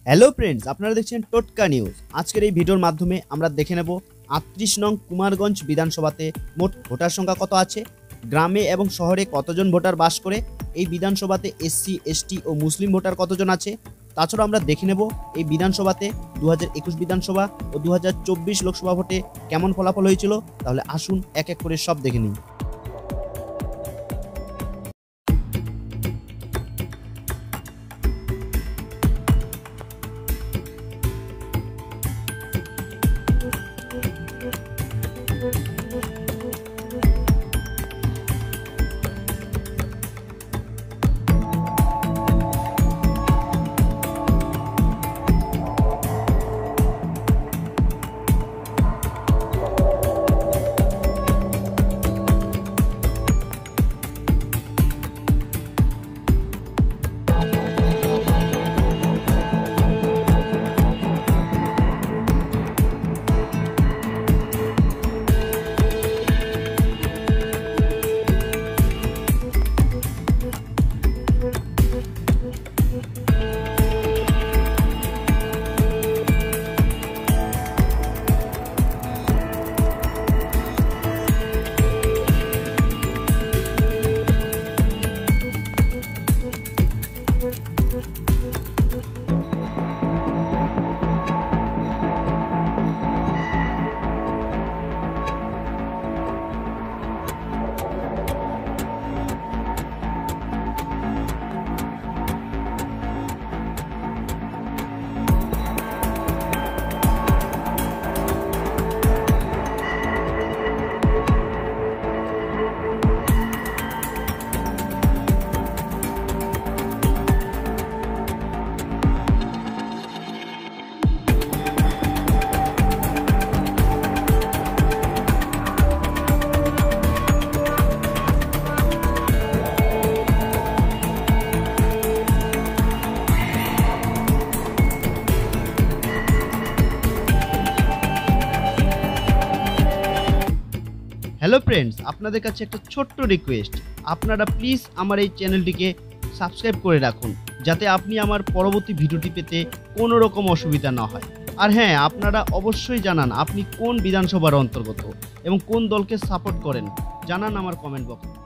Hello friends, আপনারা দেখছেন টোটকা নিউজ। আজকের এই ভিডিওর মাধ্যমে আমরা দেখে নেব ৩৮ নং কুমারগঞ্জ বিধানসভাতে মোট ভোটার সংখ্যা কত আছে, গ্রামে এবং শহরে কতজন ভোটার বাস করে, এই বিধানসভাতে এসসি এসটি ও মুসলিম ভোটার কতজন আছে। তাছাড়াও আমরা দেখে নেব এই বিধানসভাতে 2021 বিধানসভা ও 2024 লোকসভা ভোটে কেমন ফলাফল হয়েছিল। তাহলে আসুন এক এক করে সব দেখে নিই। হ্যালো ফ্রেন্ডস, আপনাদের কাছে একটা ছোট্ট রিকোয়েস্ট, আপনারা প্লিজ আমার এই চ্যানেলটিকে সাবস্ক্রাইব করে রাখুন, যাতে আপনি আমার পরবর্তী ভিডিওটি পেতে কোনো রকম অসুবিধা না হয়। আর হ্যাঁ, আপনারা অবশ্যই জানান আপনি কোন বিধানসভার অন্তর্গত এবং কোন দলকে সাপোর্ট করেন, জানান আমার কমেন্ট বক্সে।